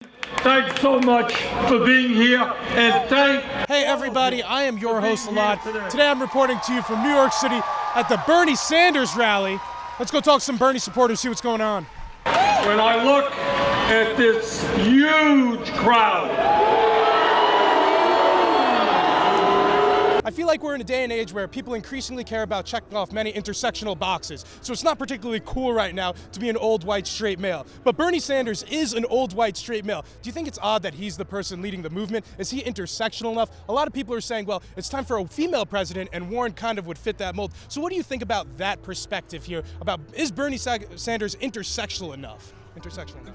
Thanks so much for being here, and Hey everybody, I am your host Elad. Today I'm reporting to you from New York City at the Bernie Sanders rally. Let's go talk to some Bernie supporters, see what's going on. When I look at this huge crowd, I feel like we're in a day and age where people increasingly care about checking off many intersectional boxes. So it's not particularly cool right now to be an old white straight male. But Bernie Sanders is an old white straight male. Do you think it's odd that he's the person leading the movement? Is he intersectional enough? A lot of people are saying, well, it's time for a female president, and Warren kind of would fit that mold. So what do you think about that perspective here? About, is Bernie Sanders intersectional enough?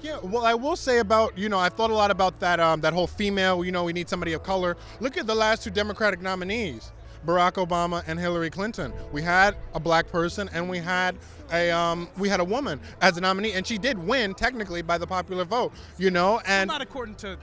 Yeah, well, I will say about, I've thought a lot about that that whole female, we need somebody of color. Look at the last two Democratic nominees, Barack Obama and Hillary Clinton. We had a black person and we had a woman as a nominee, and she did win technically by the popular vote, and not according to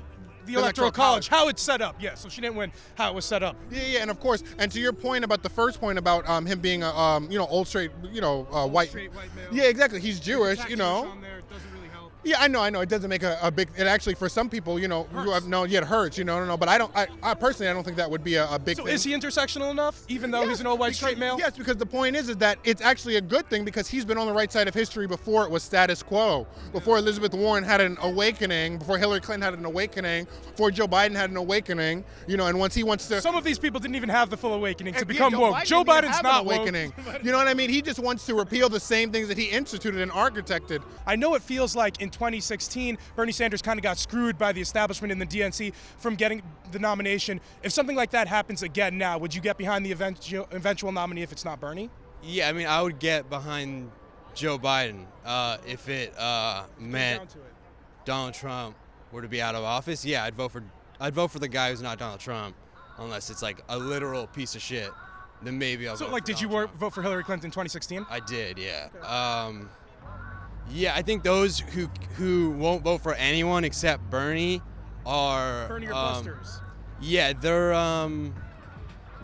the Electoral College, how it's set up. Yeah, so she didn't win how it was set up. Yeah, and of course, and to your point about the first point about him being a old straight, white. Straight white male. Yeah, exactly. He's Jewish, On there, it doesn't really help. Yeah, I know. It doesn't make a big. It actually, for some people, who have known, it hurts. No. But I personally, I don't think that would be a big. So thing. is he intersectional enough, even though he's an old white straight male? Yes, because the point is that it's actually a good thing because he's been on the right side of history before it was status quo. Before Elizabeth Warren had an awakening, before Hillary Clinton had an awakening, before Joe Biden had an awakening, and once he wants to. Some of these people didn't even have the full awakening to become woke. Joe Biden's not awakening. You know what I mean? He just wants to repeal the same things that he instituted and architected. I know it feels like in 2016, Bernie Sanders kind of got screwed by the establishment in the DNC from getting the nomination. If something like that happens again now, would you get behind the eventual nominee if it's not Bernie? Yeah, I mean, I would get behind Joe Biden if it meant Donald Trump were to be out of office. Yeah, I'd vote for the guy who's not Donald Trump, unless it's like a literal piece of shit. Then maybe I'll vote for did you vote for Hillary Clinton in 2016? I did, yeah. Okay. Yeah, I think those who won't vote for anyone except Bernie are Bernie or busters. Yeah, they're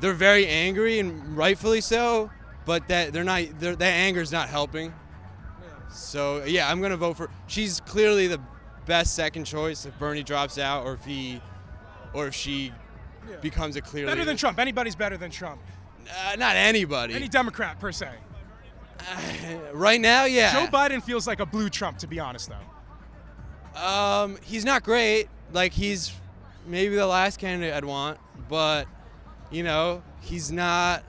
very angry and rightfully so, but that anger's not helping. Yeah. So yeah, I'm gonna vote for. She's clearly the best second choice if Bernie drops out or if she becomes a clear better leader. than Trump. Anybody's better than Trump. Not anybody. Any Democrat per se. Right now, yeah. Joe Biden feels like a blue Trump, to be honest, though. He's not great. Like, he's maybe the last candidate I'd want, but, he's not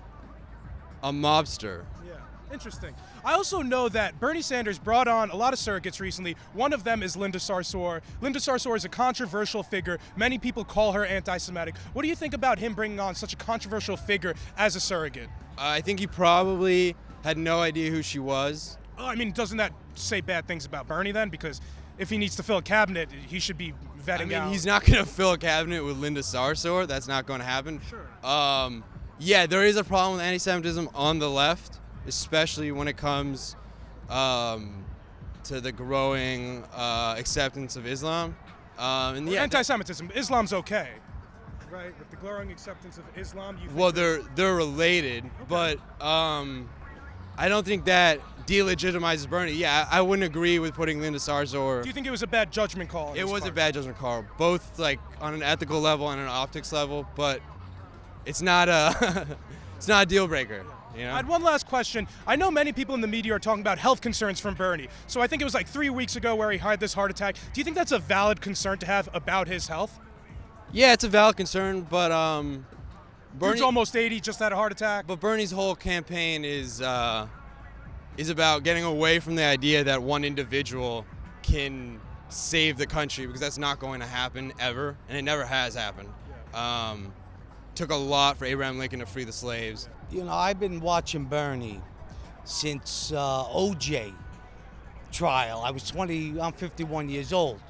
a mobster. Yeah, interesting. I also know that Bernie Sanders brought on a lot of surrogates recently. One of them is Linda Sarsour. Linda Sarsour is a controversial figure. Many people call her anti-Semitic. What do you think about him bringing on such a controversial figure as a surrogate? I think he probably had no idea who she was. Oh, I mean, doesn't that say bad things about Bernie then? Because if he needs to fill a cabinet, he should be vetting out. He's not going to fill a cabinet with Linda Sarsour. That's not going to happen. Sure. Yeah, there is a problem with anti-Semitism on the left, especially when it comes to the growing acceptance of Islam. Anti-Semitism, Islam's okay, right? With the growing acceptance of Islam, you think well, they're related, okay. But I don't think that delegitimizes Bernie. Yeah, I wouldn't agree with putting Linda Sarsour. Do you think it was a bad judgment call? It was a bad judgment call, both like on an ethical level and an optics level, but it's not a it's not a deal breaker. I had one last question. I know many people in the media are talking about health concerns from Bernie. So I think it was like 3 weeks ago where he had this heart attack. Do you think that's a valid concern to have about his health? Yeah, it's a valid concern, but Bernie's almost 80, just had a heart attack. But Bernie's whole campaign is about getting away from the idea that one individual can save the country, because that's not going to happen ever, and it never has happened. Yeah. Took a lot for Abraham Lincoln to free the slaves. I've been watching Bernie since OJ trial. I'm 51 years old,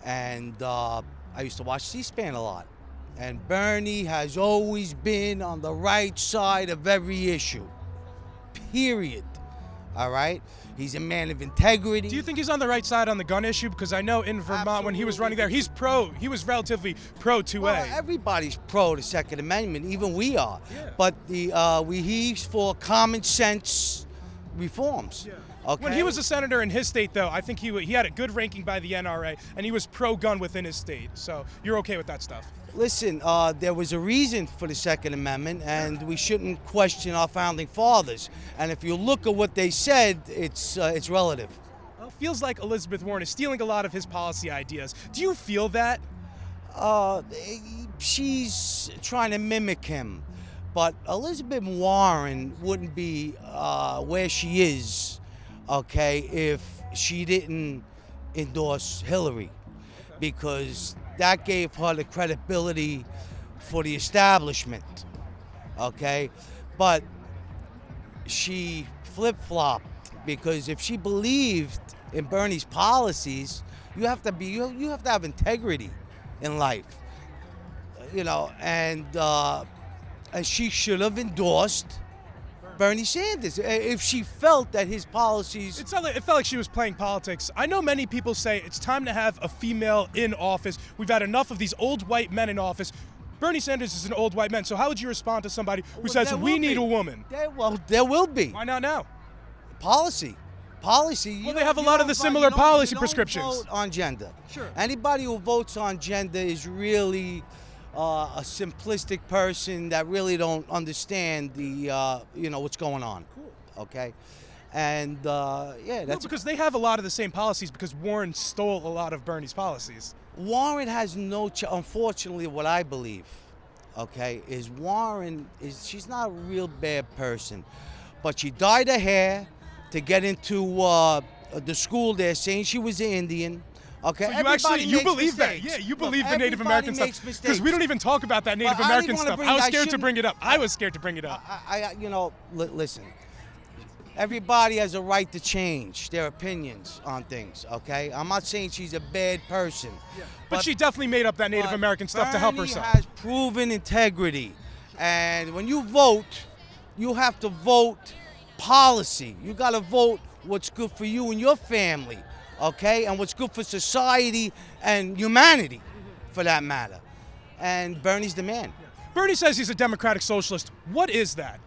and I used to watch C-SPAN a lot. And Bernie has always been on the right side of every issue, period. All right? He's a man of integrity. Do you think he's on the right side on the gun issue? Because I know in Vermont, when he was running there, he was relatively pro 2A. Well, everybody's pro the Second Amendment, even we are. Yeah. But he's for common sense reforms. Yeah. Okay. When he was a senator in his state, though, I think he had a good ranking by the NRA, and he was pro-gun within his state. So you're okay with that stuff? Listen, there was a reason for the Second Amendment, and we shouldn't question our founding fathers. And if you look at what they said, it's relative. Well, it feels like Elizabeth Warren is stealing a lot of his policy ideas. Do you feel that? She's trying to mimic him, but Elizabeth Warren wouldn't be where she is, okay, if she didn't endorse Hillary, because that gave her the credibility for the establishment, okay? But she flip-flopped, because if she believed in Bernie's policies, you have to have integrity in life, you know, and she should have endorsed Bernie Sanders if she felt that his policies. It felt like she was playing politics. I know many people say it's time to have a female in office. We've had enough of these old white men in office. Bernie Sanders is an old white man, so how would you respond to somebody who says we need a woman? There will be. Why not now? Policy. Well, they have a lot of the similar policy prescriptions. Vote on gender. Sure. Anybody who votes on gender is really a simplistic person that really don't understand the what's going on. Cool. Okay, and that's because they have a lot of the same policies because Warren stole a lot of Bernie's policies. Warren has no. Unfortunately, what I believe, okay, is she's not a real bad person, but she dyed her hair to get into the school there, saying she was an Indian. Okay, so you believe that? Yeah, you believe the Native American stuff because we don't even talk about that Native American stuff. I was scared to bring it up. I was scared to bring it up. Listen. Everybody has a right to change their opinions on things. Okay, I'm not saying she's a bad person, but she definitely made up that Native American stuff to help herself. Bernie has proven integrity, and when you vote, you have to vote policy. You got to vote what's good for you and your family, okay? And what's good for society and humanity, for that matter. And Bernie's the man. Bernie says he's a democratic socialist. What is that?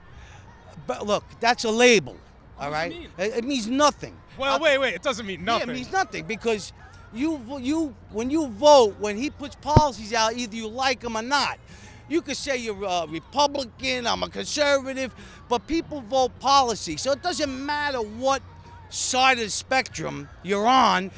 But look, that's a label, all right? It means nothing. Well, wait, it doesn't mean nothing. Yeah, it means nothing because when you vote, when he puts policies out, either you like them or not. You could say you're a Republican, I'm a conservative, but people vote policy. So it doesn't matter what side of the spectrum you're on,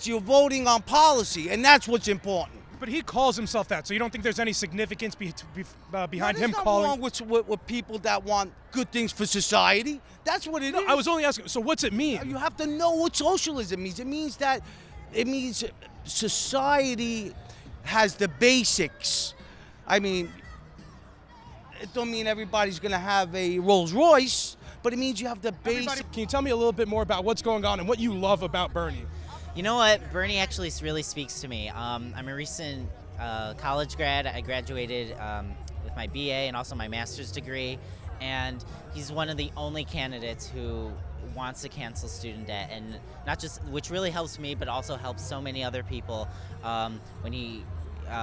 you're voting on policy, and that's what's important. But he calls himself that, so you don't think there's any significance behind him calling? There's nothing wrong with people that want good things for society. That's what it is. I was only asking, so what's it mean? You have to know what socialism means. It means society has the basics. I mean, it don't mean everybody's going to have a Rolls Royce, but it means you have the basics. Can you tell me a little bit more about what's going on and what you love about Bernie? You know what? Bernie actually really speaks to me. I'm a recent college grad. I graduated with my BA and also my master's degree, and he's one of the only candidates who wants to cancel student debt, and not just, which really helps me, but also helps so many other people when he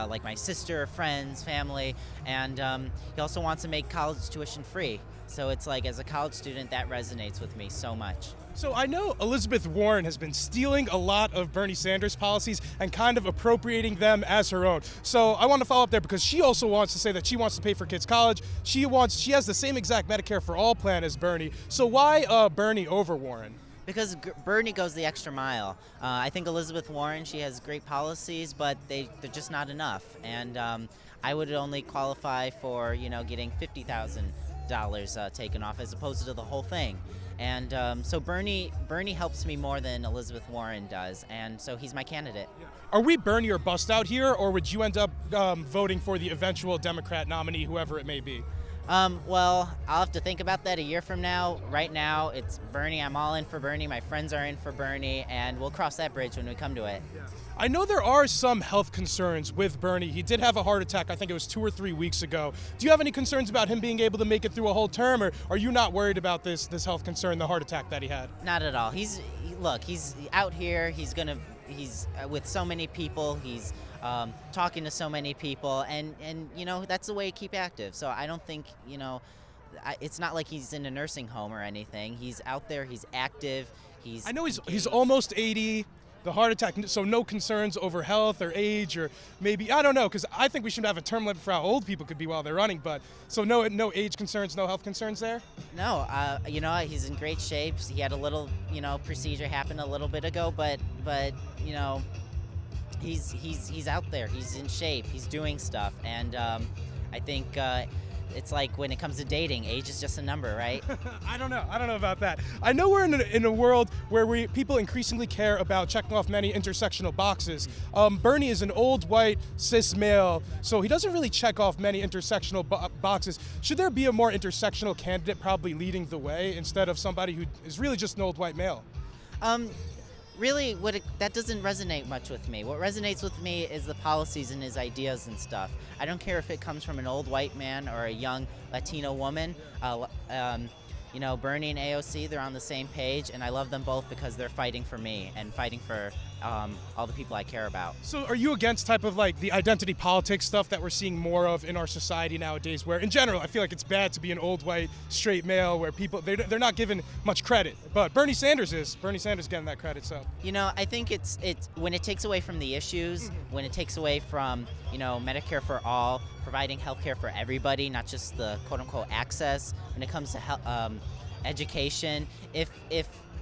like my sister, friends, family, and he also wants to make college tuition free. So it's like, as a college student, that resonates with me so much. So I know Elizabeth Warren has been stealing a lot of Bernie Sanders policies and kind of appropriating them as her own. So I want to follow up there because she also wants to say that she wants to pay for kids' college. She has the same exact Medicare for all plan as Bernie. So why Bernie over Warren? Because Bernie goes the extra mile. I think Elizabeth Warren, she has great policies, but they're just not enough. And I would only qualify for, getting $50,000 taken off as opposed to the whole thing. And so Bernie helps me more than Elizabeth Warren does, and so he's my candidate. Are we Bernie or bust out here, or would you end up voting for the eventual Democrat nominee, whoever it may be? Well, I'll have to think about that a year from now. Right now, it's Bernie. I'm all in for Bernie. My friends are in for Bernie, and we'll cross that bridge when we come to it. I know there are some health concerns with Bernie. He did have a heart attack, I think it was 2 or 3 weeks ago. Do you have any concerns about him being able to make it through a whole term, or are you not worried about this health concern, the heart attack that he had? Not at all. He's out here. He's with so many people. He's talking to so many people, and that's the way to keep active. So I don't think, it's not like he's in a nursing home or anything. He's out there. He's active. I know he's almost 80. The heart attack, so no concerns over health or age or maybe, I don't know, because I think we should have a term limit for how old people could be while they're running, but so no age concerns, no health concerns there? No, you know, he's in great shape. He had a little, you know, procedure happen a little bit ago, but you know, he's out there. He's in shape. He's doing stuff, and I think it's like when it comes to dating, age is just a number, right? I don't know about that. I know we're in a world where people increasingly care about checking off many intersectional boxes. Bernie is an old white cis male, so he doesn't really check off many intersectional boxes. Should there be a more intersectional candidate probably leading the way instead of somebody who is really just an old white male? Really, that doesn't resonate much with me. What resonates with me is the policies and his ideas and stuff. I don't care if it comes from an old white man or a young Latino woman. You know, Bernie and AOC, they're on the same page, and I love them both because they're fighting for me and fighting for all the people I care about. So are you against type of like the identity politics stuff that we're seeing more of in our society nowadays, where in general I feel like it's bad to be an old white straight male where people, they're not given much credit, but Bernie Sanders getting that credit, so. You know, I think it's when it takes away from the issues, when it takes away from, you know, Medicare for all, providing healthcare for everybody, not just the quote-unquote access. When it comes to education, if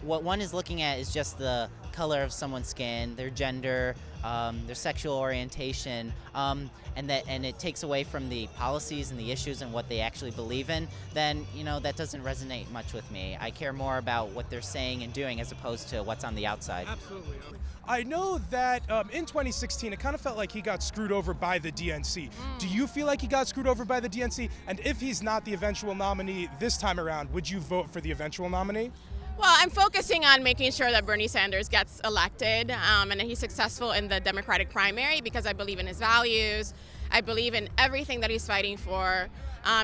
what one is looking at is just the color of someone's skin, their gender, their sexual orientation, and it takes away from the policies and the issues and what they actually believe in, then, you know, that doesn't resonate much with me. I care more about what they're saying and doing as opposed to what's on the outside. Absolutely. I know that in 2016, it kind of felt like he got screwed over by the DNC. Do you feel like he got screwed over by the DNC? And if he's not the eventual nominee this time around, would you vote for the eventual nominee? Well, I'm focusing on making sure that Bernie Sanders gets elected and that he's successful in the Democratic primary because I believe in his values. I believe in everything that he's fighting for.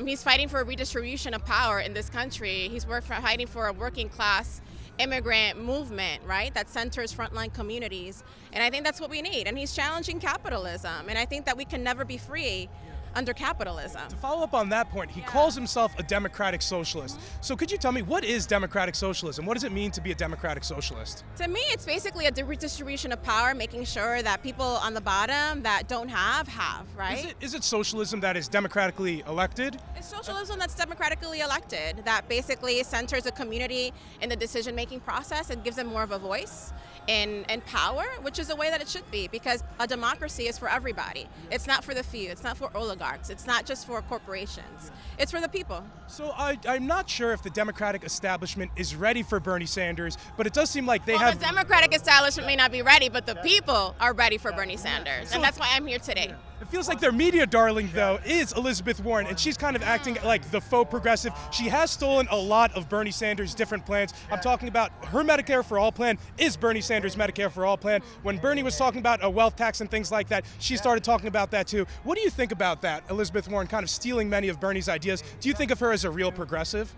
He's fighting for a redistribution of power in this country. He's fighting for a working class immigrant movement, right, that centers frontline communities. And I think that's what we need. And he's challenging capitalism. And I think that we can never be free under capitalism. To follow up on that point, he calls himself a democratic socialist. So could you tell me, what is democratic socialism? What does it mean to be a democratic socialist? To me, it's basically a redistribution of power, making sure that people on the bottom that don't have, right? Is it socialism that is democratically elected? It's socialism that's democratically elected, that basically centers a community in the decision-making process and gives them more of a voice and power, which is the way that it should be, because a democracy is for everybody. It's not for the few, it's not for oligarchs, it's not just for corporations, it's for the people. So I'm not sure if the Democratic establishment is ready for Bernie Sanders, but it does seem like they have... The Democratic establishment may not be ready, but the people are ready for Bernie Sanders, and that's why I'm here today. It feels like their media darling, though, is Elizabeth Warren, and she's kind of acting like the faux progressive. She has stolen a lot of Bernie Sanders' different plans. I'm talking about her Medicare for All plan is Bernie Sanders' Medicare for All plan. When Bernie was talking about a wealth tax and things like that, she started talking about that too. What do you think about that, Elizabeth Warren kind of stealing many of Bernie's ideas? Do you think of her as a real progressive?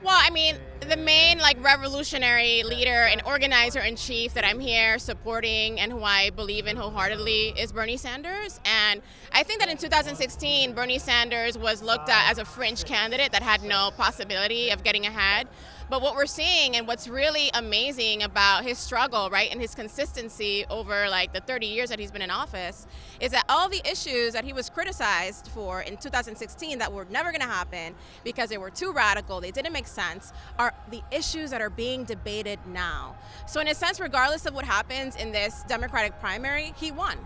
Well, I mean, the main revolutionary leader and organizer in chief that I'm here supporting and who I believe in wholeheartedly is Bernie Sanders. And I think that in 2016, Bernie Sanders was looked at as a fringe candidate that had no possibility of getting ahead. But what we're seeing and what's really amazing about his struggle, right, and his consistency over like the 30 years that he's been in office is that all the issues that he was criticized for in 2016 that were never going to happen because they were too radical, they didn't make sense, are the issues that are being debated now. So in a sense, regardless of what happens in this Democratic primary, he won.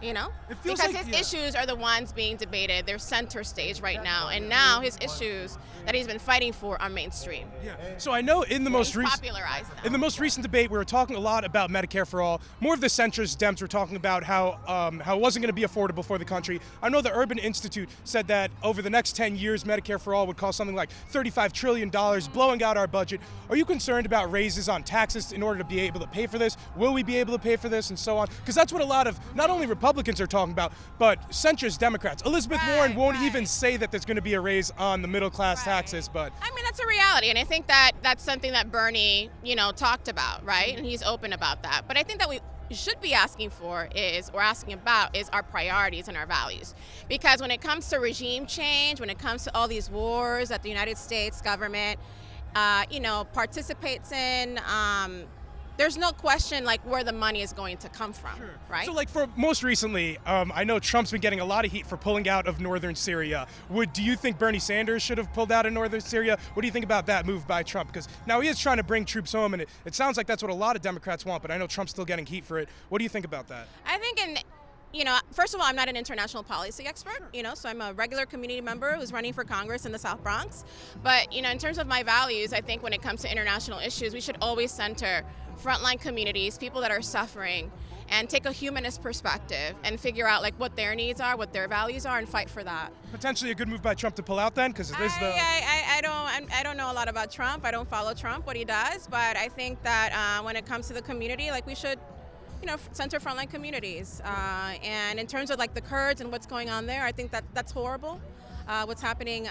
You know, because like, his issues are the ones being debated. They're center stage right now, and now his issues that he's been fighting for are mainstream. Yeah. So I know in the most recent debate, we were talking a lot about Medicare for all. More of the centrist Dems were talking about how it wasn't going to be affordable for the country. I know the Urban Institute said that over the next 10 years, Medicare for all would cost something like $35 trillion, blowing out our budget. Are you concerned about raises on taxes in order to be able to pay for this? Will we be able to pay for this, and so on? Because that's what a lot of not only Republicans are talking about, but centrist Democrats. Elizabeth Warren won't even say that there's going to be a raise on the middle class taxes, but I mean, that's a reality, and I think that that's something that Bernie, you know, talked about, right? And he's open about that. But I think that we should be asking about our priorities and our values. Because when it comes to regime change, when it comes to all these wars that the United States government participates in. There's no question like where the money is going to come from, right? So like for most recently, I know Trump's been getting a lot of heat for pulling out of northern Syria. Do you think Bernie Sanders should have pulled out of northern Syria? What do you think about that move by Trump? Because now he is trying to bring troops home, and it sounds like that's what a lot of Democrats want, but I know Trump's still getting heat for it. What do you think about that? I think first of all, I'm not an international policy expert, so I'm a regular community member who's running for Congress in the South Bronx. But, in terms of my values, I think when it comes to international issues, we should always center frontline communities, people that are suffering, and take a humanist perspective and figure out like what their needs are, what their values are, and fight for that. Potentially a good move by Trump to pull out then, because it is the. I don't know a lot about Trump. I don't follow Trump, what he does, but I think that when it comes to the community, like we should, center frontline communities. And in terms of like the Kurds and what's going on there, I think that's horrible. What's happening,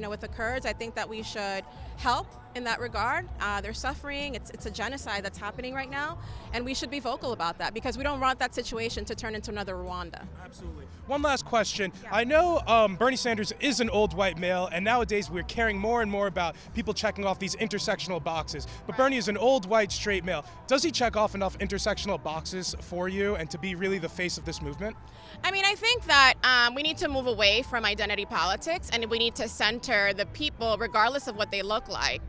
with the Kurds, I think that we should help in that regard. They're suffering. It's a genocide that's happening right now, and we should be vocal about that because we don't want that situation to turn into another Rwanda. Absolutely. One last question. Yeah. I know Bernie Sanders is an old white male, and nowadays we're caring more and more about people checking off these intersectional boxes. But Bernie is an old white straight male. Does he check off enough intersectional boxes for you and to be really the face of this movement? I think that we need to move away from identity politics, and we need to center the people regardless of what they look like.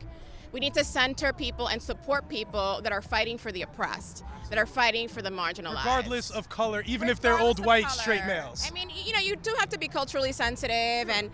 We need to center people and support people that are fighting for the oppressed, that are fighting for the marginalized. Regardless of color, even if they're old white straight males. You do have to be culturally sensitive and,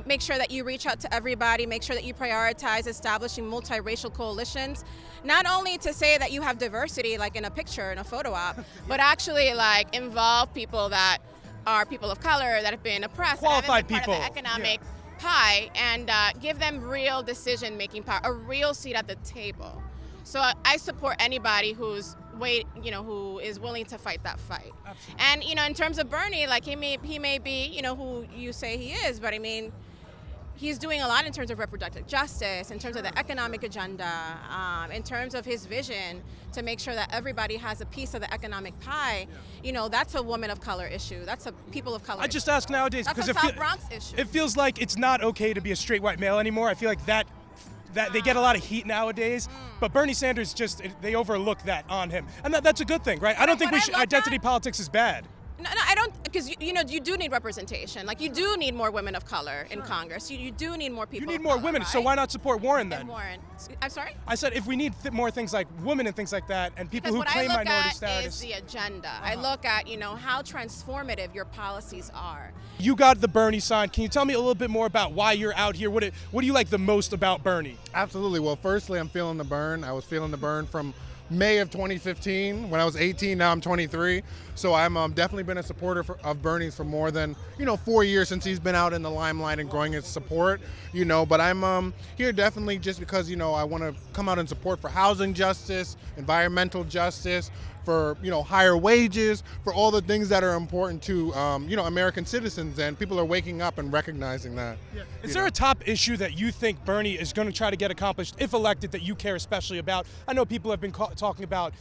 make sure that you reach out to everybody, make sure that you prioritize establishing multiracial coalitions, not only to say that you have diversity like in a picture, in a photo op, but actually like involve people that are people of color, that have been oppressed, qualified that people, part of the economic pie, and give them real decision-making power, a real seat at the table. So I support anybody who is willing to fight that fight. Absolutely. And in terms of Bernie, like he may be who you say he is, but he's doing a lot in terms of reproductive justice, in terms of the economic agenda, in terms of his vision to make sure that everybody has a piece of the economic pie. That's a woman of color issue. That's a people of color I just ask nowadays because because a South Bronx issue. It feels like it's not okay to be a straight white male anymore. I feel like that they get a lot of heat nowadays, but Bernie Sanders they overlook that on him, and that's a good thing, right? I don't think identity politics is bad. No, I don't, because you do need representation. Like you do need more women of color in Congress. You do need more people. You need more women, right? So why not support Warren then? And Warren. I'm sorry? I said if we need more things like women and things like that, and people who claim minority status. What I look at is the agenda. I look at how transformative your policies are. You got the Bernie sign. Can you tell me a little bit more about why you're out here? What do you like the most about Bernie? Absolutely. Well, firstly, I'm feeling the burn. I was feeling the burn from May of 2015 when I was 18. Now I'm 23. So I'm definitely been a supporter of Bernie's for more than 4 years since he's been out in the limelight and growing his support. But I'm here definitely just because I want to come out and support for housing justice, environmental justice, for higher wages, for all the things that are important to American citizens, and people are waking up and recognizing that. Yeah. Is there a top issue that you think Bernie is going to try to get accomplished if elected that you care especially about? I know people have been talking about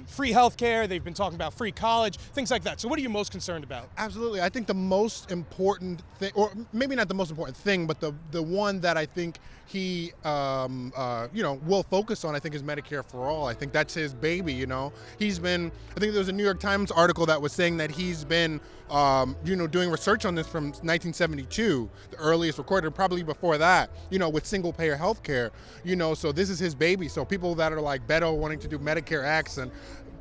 free health care, they've been talking about free college, things like that. So what are you most concerned about? Absolutely. I think the most important thing, or maybe not the most important thing, but the one that I think he will focus on, I think, is Medicare for all. I think that's his baby. He's been, I think there was a New York Times article that was saying that he's been doing research on this from 1972, the earliest recorded, probably before that, with single payer health care, so this is his baby. So people that are like Beto wanting to do Medicare X and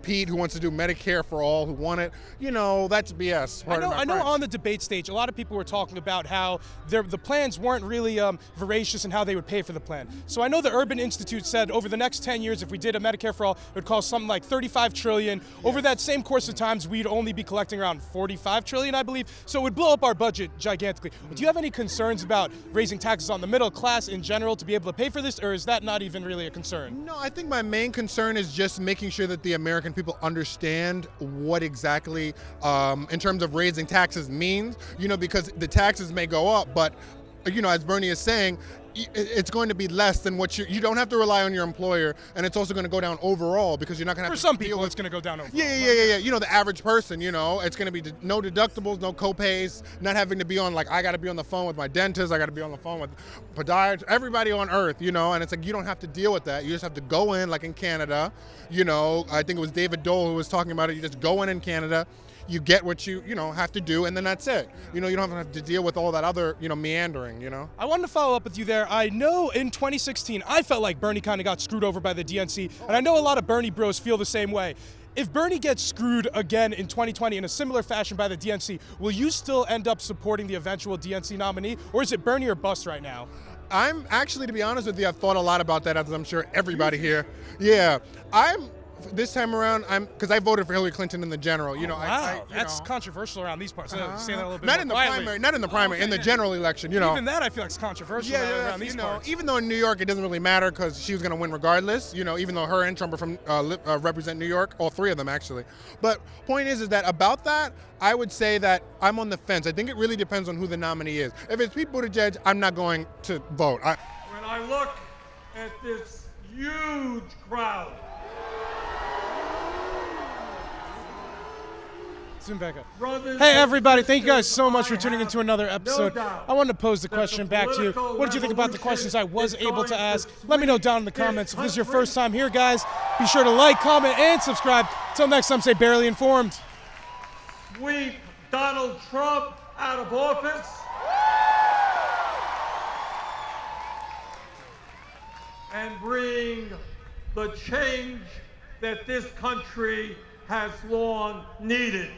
Pete who wants to do Medicare for all who want it, that's BS. I know on the debate stage, a lot of people were talking about how the plans weren't really voracious in how they would pay for the plan. So I know the Urban Institute said over the next 10 years, if we did a Medicare for all, it would cost something like $35 trillion. Over that same course of times, we'd only be collecting around $45 trillion, I believe. So it would blow up our budget gigantically. Do you have any concerns about raising taxes on the middle class in general to be able to pay for this, or is that not even really a concern? No, I think my main concern is just making sure that the American people understand what exactly, in terms of raising taxes means, because the taxes may go up, but as Bernie is saying, it's going to be less than what you don't have to rely on your employer, and it's also going to go down overall because you're not going to have For to some deal people, with it's going to go down overall. Yeah. The average person, it's going to be no deductibles, no co-pays, not having to be on, I got to be on the phone with my dentist, I got to be on the phone with podiatrist, everybody on earth, and it's like you don't have to deal with that. You just have to go in, like in Canada, I think it was David Dole who was talking about it. You just go in Canada, you get what you have to do, and then that's it. You don't have to deal with all that other, meandering, I wanted to follow up with you there. I know in 2016, I felt like Bernie kind of got screwed over by the DNC, and I know a lot of Bernie bros feel the same way. If Bernie gets screwed again in 2020 in a similar fashion by the DNC, will you still end up supporting the eventual DNC nominee, or is it Bernie or bust right now? I'm actually, to be honest with you, I've thought a lot about that, as I'm sure everybody here. Yeah, this time around, because I voted for Hillary Clinton in the general. Wow, that's controversial around these parts. Say that a little bit not more in the quietly. primary, not in the primary, in the general election. Even that I feel like is controversial around these parts. Even though in New York it doesn't really matter because she was going to win regardless. Even though her and Trump are from represent New York, all three of them actually. But point is that about that, I would say that I'm on the fence. I think it really depends on who the nominee is. If it's Pete Buttigieg, I'm not going to vote. When I look at this huge crowd, Zoom back up. brothers Hey and everybody, thank you guys sisters, so much for I tuning have into another no episode. doubt I wanted to pose the that question the back to you. political What did you think about the questions I was revolution able to is going ask? to Let me know down in the sweep comments. If this is your this country. first time here, guys, be sure to like, comment, and subscribe. Till next time, stay barely informed. sweep Donald Trump out of office. And bring the change that this country has long needed.